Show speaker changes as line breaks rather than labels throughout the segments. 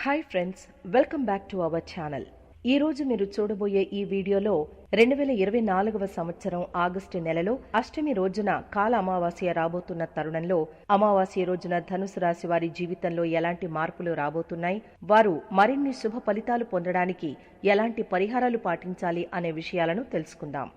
Hi friends, welcome back to our channel. ఈ రోజు మీరు చూడబోయే ఈ వీడియోలో 2024వ సంవత్సరం ఆగస్టు నెలలో అష్టమి రోజున కాల అమావాస్య రాబోతున్న తరుణంలో అమావాస్య రోజున ధనుసు రాశి వారి జీవితంలో ఎలాంటి మార్పులు రాబోతున్నాయి, వారు మరిన్ని శుభ ఫలితాలు పొందడానికి ఎలాంటి పరిహారాలు పాటించాలి అనే విషయాలను తెలుసుకుందాం.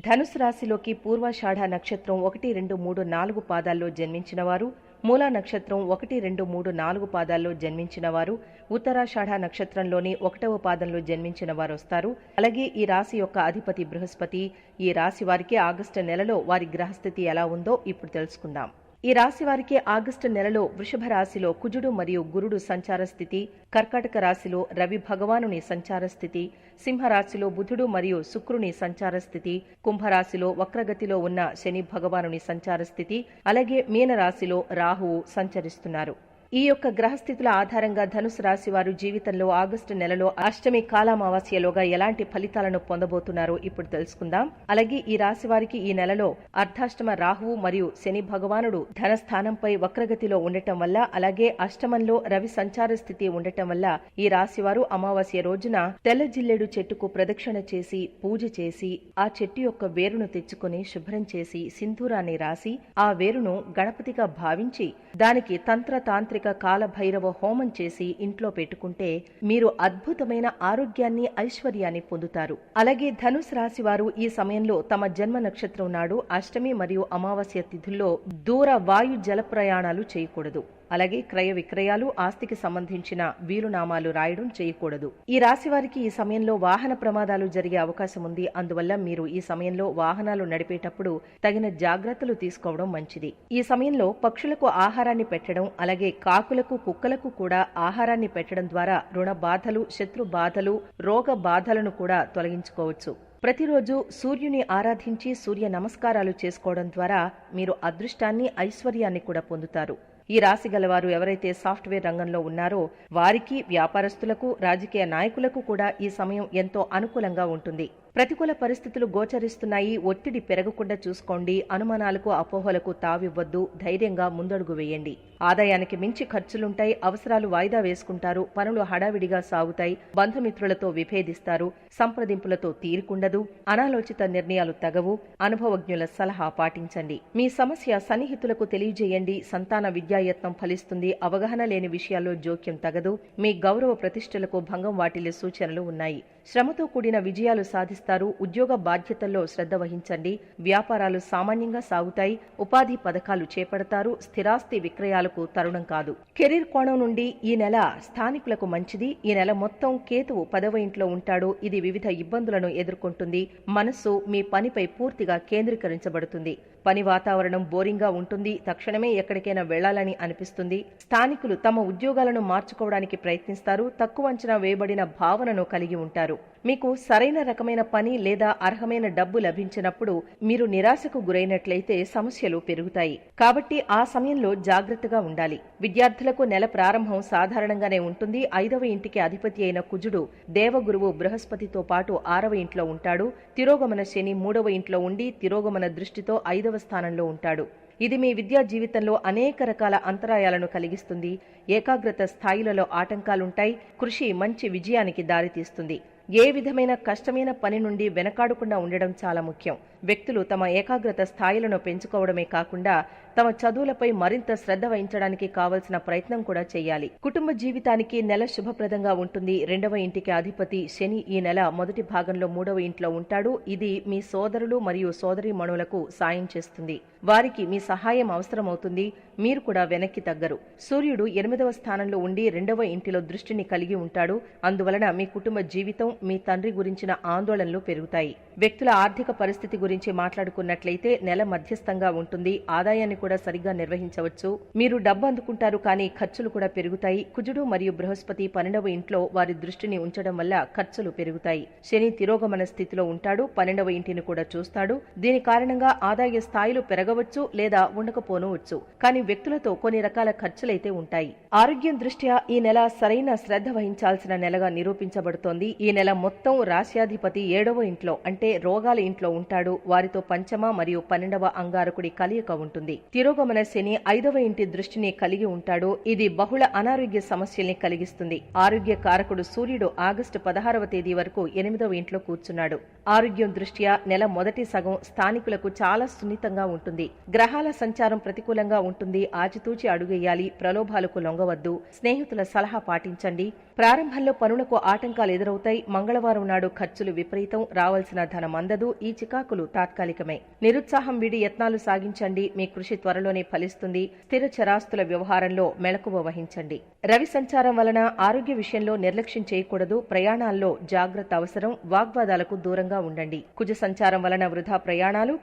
ధనుసు రాశిలోకి పూర్వాషాఢ నక్షత్రం 1, 2, 3, 4 పాదాల్లో జన్మించిన వారు, మూలా నక్షత్రం 1, 2, 3, 4 పాదాల్లో జన్మించిన వారు, ఉత్తరాషాఢ నక్షత్రంలోని 1వ పాదంలో జన్మించిన వారు వస్తారు. అలాగే ఈ రాశి యొక్క అధిపతి బృహస్పతి. ఈ రాశి వారికి ఆగస్టు నెలలో వారి గ్రహస్థితి ఎలా ఉందో ఇప్పుడు తెలుసుకుందాం. ఈ రాశి వారికి ఆగస్టు నెలలో వృషభ రాశిలో కుజుడు మరియు గురుడు సంచార స్థితి, కర్కాటక రాశిలో రవి భగవానుని సంచార స్థితి, సింహరాశిలో బుధుడు మరియు శుక్రుని సంచార స్థితి, కుంభరాశిలో వక్రగతిలో ఉన్న శని భగవానుని సంచార స్థితి, అలాగే మీనరాశిలో రాహువు సంచరిస్తున్నారు. ఈ యొక్క గ్రహస్థితుల ఆధారంగా ధనుసు రాశి వారు జీవితంలో ఆగస్టు నెలలో అష్టమి కాలామావాస్యలోగా ఎలాంటి ఫలితాలను పొందబోతున్నారో ఇప్పుడు తెలుసుకుందాం. అలాగే ఈ రాశి వారికి ఈ నెలలో అర్ధాష్టమ రాహువు మరియు శని భగవానుడు ధనస్థానంపై వక్రగతిలో ఉండటం వల్ల, అలాగే అష్టమంలో రవి సంచార స్థితి ఉండటం వల్ల ఈ రాశి వారు అమావాస్య రోజున తెల్ల జిల్లేడు చెట్టుకు ప్రదక్షిణ చేసి పూజ చేసి ఆ చెట్టు యొక్క వేరును తెచ్చుకుని శుభ్రం చేసి సింధూరాన్ని రాసి ఆ వేరును గణపతిగా భావించి దానికి తాంత్రిక కాలభైరవ హోమం చేసి ఇంట్లో పెట్టుకుంటే మీరు అద్భుతమైన ఆరోగ్యాన్ని, ఐశ్వర్యాన్ని పొందుతారు. అలాగే ధనుసు రాశి వారు ఈ సమయంలో తమ జన్మ నక్షత్రం నాడు అష్టమి మరియు అమావాస్య తిథుల్లో దూర వాయు జల ప్రయాణాలు చేయకూడదు. అలాగే క్రయ విక్రయాలు, ఆస్తికి సంబంధించిన వీలునామాలు రాయడం చేయకూడదు. ఈ రాశి వారికి ఈ సమయంలో వాహన ప్రమాదాలు జరిగే అవకాశం ఉంది. అందువల్ల మీరు ఈ సమయంలో వాహనాలు నడిపేటప్పుడు తగిన జాగ్రత్తలు తీసుకోవడం మంచిది. ఈ సమయంలో పక్షులకు ఆహారాన్ని పెట్టడం, అలాగే కాకులకు, కుక్కలకు కూడా ఆహారాన్ని పెట్టడం ద్వారా రుణ బాధలు, శత్రు బాధలు, రోగ బాధలను కూడా తొలగించుకోవచ్చు. ప్రతిరోజు సూర్యుని ఆరాధించి సూర్య నమస్కారాలు చేసుకోవడం ద్వారా మీరు అదృష్టాన్ని, ఐశ్వర్యాన్ని కూడా పొందుతారు. ఈ రాశి గలవారు ఎవరైతే సాఫ్ట్వేర్ రంగంలో ఉన్నారో వారికి, వ్యాపారస్తులకు, రాజకీయ నాయకులకు కూడా ఈ సమయం ఎంతో అనుకూలంగా ఉంటుంది. ప్రతికూల పరిస్థితులు గోచరిస్తున్నాయి, ఒత్తిడి పెరగకుండా చూసుకోండి. అనుమానాలకు, అపోహలకు తావివ్వద్దు. ధైర్యంగా ముందడుగు వేయండి. ఆదాయానికి మించి ఖర్చులుంటాయి. అవసరాలు వాయిదా వేసుకుంటారు. పనులు హడావిడిగా సాగుతాయి. బంధుమిత్రులతో విభేదిస్తారు. సంప్రదింపులతో తీరికుండదు. అనాలోచిత నిర్ణయాలు తగవు. అనుభవజ్ఞుల సలహా పాటించండి. మీ సమస్య సన్నిహితులకు తెలియజేయండి. సంతాన విద్యాయత్నం ఫలిస్తుంది. అవగాహన లేని విషయాల్లో జోక్యం తగదు. మీ గౌరవ ప్రతిష్టలకు భంగం వాటిల్లే సూచనలు ఉన్నాయి. శ్రమతో కూడిన విజయాలు సాధిస్తారు. ఉద్యోగ బాధ్యతల్లో శ్రద్ధ వహించండి. వ్యాపారాలు సామాన్యంగా సాగుతాయి. ఉపాధి పథకాలు చేపడతారు. స్థిరాస్తి విక్రయాలకు తరుణం కాదు. కెరీర్ కోణం నుండి ఈ నెల స్థానికులకు మంచిది. ఈ నెల మొత్తం కేతువు 10వ ఇంట్లో ఉంటాడు. ఇది వివిధ ఇబ్బందులను ఎదుర్కొంటుంది. మనస్సు మీ పనిపై పూర్తిగా కేంద్రీకరించబడుతుంది. పని వాతావరణం బోరింగ్ గా ఉంటుంది. తక్షణమే ఎక్కడికైనా వెళ్లాలని అనిపిస్తుంది. స్థానికులు తమ ఉద్యోగాలను మార్చుకోవడానికి ప్రయత్నిస్తారు. తక్కువ అంచనా వేయబడిన భావనను కలిగి ఉంటారు. మీకు సరైన రకమైన పని లేదా అర్హమైన డబ్బు లభించినప్పుడు మీరు నిరాశకు గురైనట్లయితే సమస్యలు పెరుగుతాయి. కాబట్టి ఆ సమయంలో జాగ్రత్తగా ఉండాలి. విద్యార్థులకు నెల ప్రారంభం సాధారణంగానే ఉంటుంది. 5వ ఇంటికి అధిపతి అయిన కుజుడు దేవగురువు బృహస్పతితో పాటు 6వ ఇంట్లో ఉంటాడు. తిరోగమన శని 3వ ఇంట్లో ఉండి తిరోగమన దృష్టితో 5వ స్థానంలో ఉంటాడు. ఇది మీ విద్యా జీవితంలో అనేక రకాల అంతరాయాలను కలిగిస్తుంది. ఏకాగ్రత స్థాయిలలో ఆటంకాలుంటాయి. కృషి మంచి విజయానికి దారితీస్తుంది. ఏ విధమైన కష్టమైన పని నుండి వెనకాడకుండా ఉండడం చాలా ముఖ్యం. వ్యక్తులు తమ ఏకాగ్రత స్థాయిలను పెంచుకోవడమే కాకుండా తమ చదువులపై మరింత శ్రద్ధ వహించడానికి కావలసిన ప్రయత్నం కూడా చేయాలి. కుటుంబ జీవితానికి నెల శుభప్రదంగా ఉంటుంది. 2వ ఇంటికి అధిపతి శని ఈ నెల మొదటి భాగంలో 3వ ఇంట్లో ఉంటాడు. ఇది మీ సోదరులు మరియు సోదరీమణులకు సాయం చేస్తుంది. వారికి మీ సహాయం అవసరమవుతుంది. మీరు కూడా వెనక్కి తగ్గరు. సూర్యుడు 8వ స్థానంలో ఉండి 2వ ఇంటిలో దృష్టిని కలిగి ఉంటాడు. అందువలన మీ కుటుంబ జీవితం, మీ తండ్రి గురించిన ఆందోళనలు పెరుగుతాయి. వ్యక్తుల ఆర్థిక పరిస్థితి గురించి మాట్లాడుకున్నట్లయితే నెల మధ్యస్థంగా ఉంటుంది. ఆదాయాన్ని కూడా సరిగ్గా నిర్వహించవచ్చు. మీరు డబ్బు అందుకుంటారు, కానీ ఖర్చులు కూడా పెరుగుతాయి. కుజుడు మరియు బృహస్పతి 12వ ఇంట్లో వారి దృష్టిని ఉంచడం వల్ల ఖర్చులు పెరుగుతాయి. శని తిరోగమన స్థితిలో ఉంటాడు. 12వ ఇంటిని కూడా చూస్తాడు. దీని కారణంగా ఆదాయ స్థాయిలు పెరగవచ్చు లేదా ఉండకపోనవచ్చు. కానీ వ్యక్తులతో కొన్ని రకాల ఖర్చులైతే ఉంటాయి. ఆరోగ్యం దృష్ట్యా ఈ నెల సరైన శ్రద్ధ వహించాల్సిన నెలగా నిరూపించబడుతోంది. ఈ నెల మొత్తం రాశ్యాధిపతి 7వ ఇంట్లో అంటే రోగాల ఇంట్లో ఉంటాడు. వారితో పంచమ మరియు 12వ అంగారకుడి కలయిక ఉంటుంది. తిరోగమన శని 5వ ఇంటి దృష్టిని కలిగి ఉంటాడు. ఇది బహుళ అనారోగ్య సమస్యల్ని కలిగిస్తుంది. ఆరోగ్య కారకుడు సూర్యుడు ఆగస్టు 16వ తేదీ వరకు 8వ ఇంట్లో కూర్చున్నాడు. ఆరోగ్యం దృష్ట్యా నెల మొదటి సగం స్థానికులకు చాలా సున్నితంగా ఉంటుంది. గ్రహాల సంచారం ప్రతికూలంగా ఉంటుంది. ఆచితూచి అడుగేయాలి. ప్రలోభాలకు లొంగవద్దు. స్నేహితుల సలహా పాటించండి. ప్రారంభంలో పనులకు ఆటంకాలు ఎదురవుతాయి. మంగళవారం నాడు ఖర్చులు విపరీతం. రావాల్సిన ధనం అందదు. ఈ చికాకులు తాత్కాలికమే. నిరుత్సాహం వీడి యత్నాలు సాగించండి. మీ కృషి త్వరలోనే ఫలిస్తుంది. స్థిర చరాస్తుల వ్యవహారంలో మెలకువ వహించండి. రవి సంచారం వలన ఆరోగ్య విషయంలో నిర్లక్ష్యం చేయకూడదు. ప్రయాణాల్లో జాగ్రత్త అవసరం. వాగ్వాదాలకు దూరంగా ఉండండి. కుజ సంచారం వలన వృధా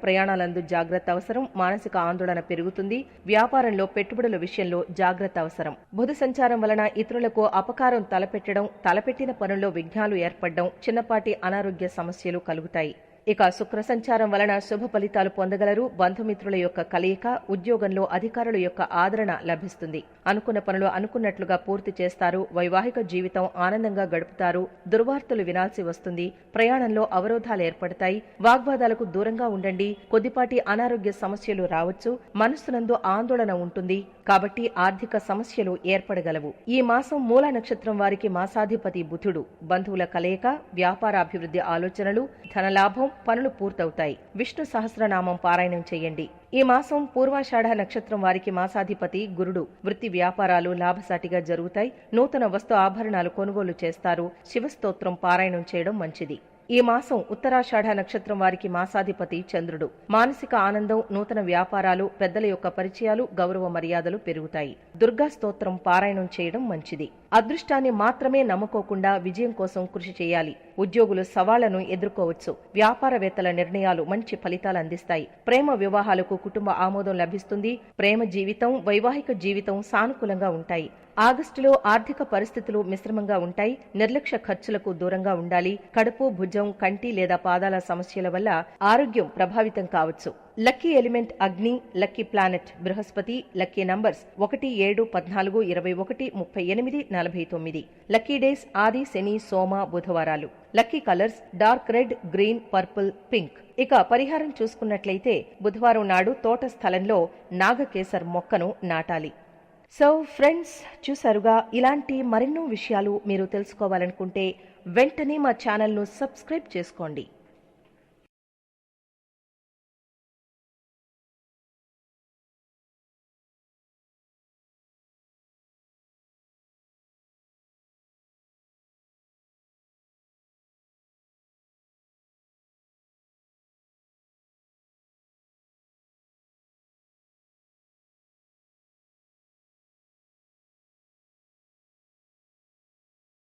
ప్రయాణాలందు జాగ్రత్త అవసరం. మానసిక ఆందోళన పెరుగుతుంది. వ్యాపారంలో పెట్టుబడుల విషయంలో జాగ్రత్త అవసరం. బుధ సంచారం వలన ఇతరులకు అపకారం తలపెట్టిన పనుల్లో విఘ్నాలు ఏర్పడడం, చిన్నపాటి అనారోగ్య సమస్యలు కలుగుతాయి. ఇక శుక్ర సంచారం వలన శుభ ఫలితాలు పొందగలరు. బంధుమిత్రుల యొక్క కలయిక, ఉద్యోగంలో అధికారుల యొక్క ఆదరణ లభిస్తుంది. అనుకున్న పనులు అనుకున్నట్లుగా పూర్తి చేస్తారు. వైవాహిక జీవితం ఆనందంగా గడుపుతారు. దుర్వార్తలు వినాల్సి వస్తుంది. ప్రయాణంలో అవరోధాలు ఏర్పడతాయి. వాగ్వాదాలకు దూరంగా ఉండండి. కొద్దిపాటి అనారోగ్య సమస్యలు రావచ్చు. మనస్సునందు ఆందోళన ఉంటుంది. కాబట్టి ఆర్థిక సమస్యలు ఏర్పడగలవు. ఈ మాసం మూల నక్షత్రం వారికి మాసాధిపతి బుధుడు. బంధువుల కలయిక, వ్యాపారాభివృద్ధి ఆలోచనలు, ధనలాభం, పనులు పూర్తవుతాయి. విష్ణు సహస్రనామం పారాయణం చేయండి. ఈ మాసం పూర్వాషాఢ నక్షత్రం వారికి మాసాధిపతి గురుడు. వృత్తి వ్యాపారాలు లాభసాటిగా జరుగుతాయి. నూతన వస్తు ఆభరణాలు కొనుగోలు చేస్తారు. శివస్తోత్రం పారాయణం చేయడం మంచిది. ఈ మాసం ఉత్తరాషాఢ నక్షత్రం వారికి మాసాధిపతి చంద్రుడు. మానసిక ఆనందం, నూతన వ్యాపారాలు, పెద్దల యొక్క పరిచయాలు, గౌరవ మర్యాదలు పెరుగుతాయి. దుర్గా స్తోత్రం పారాయణం చేయడం మంచిది. అదృష్టాన్ని మాత్రమే నమ్ముకోకుండా విజయం కోసం కృషి చేయాలి. ఉద్యోగులు సవాళ్లను ఎదుర్కోవచ్చు. వ్యాపారవేత్తల నిర్ణయాలు మంచి ఫలితాలు అందిస్తాయి. ప్రేమ వివాహాలకు కుటుంబ ఆమోదం లభిస్తుంది. ప్రేమ జీవితం, వైవాహిక జీవితం సానుకూలంగా ఉంటాయి. ఆగస్టులో ఆర్థిక పరిస్థితులు మిశ్రమంగా ఉంటాయి. నిర్లక్ష్య ఖర్చులకు దూరంగా ఉండాలి. కడుపు, భుజం, కంటి లేదా పాదాల సమస్యల వల్ల ఆరోగ్యం ప్రభావితం కావచ్చు. లక్కీ ఎలిమెంట్ అగ్ని. Lucky planet Brihaspati. Lucky numbers 1, 7, 14, 21, 38, 49. Lucky days ఆది, శని, సోమ, బుధవారాలు. Lucky colours dark red, green, purple, pink. ఇక పరిహారం చూసుకున్నట్లయితే బుధవారం నాడు తోట స్థలంలో నాగకేసర్ మొక్కను నాటాలి. సో ఫ్రెండ్స్, చూసారుగా, ఇలాంటి మరెన్నో విషయాలు మీరు తెలుసుకోవాలనుకుంటే వెంటనే మా ఛానల్ను సబ్స్క్రైబ్ చేసుకోండి.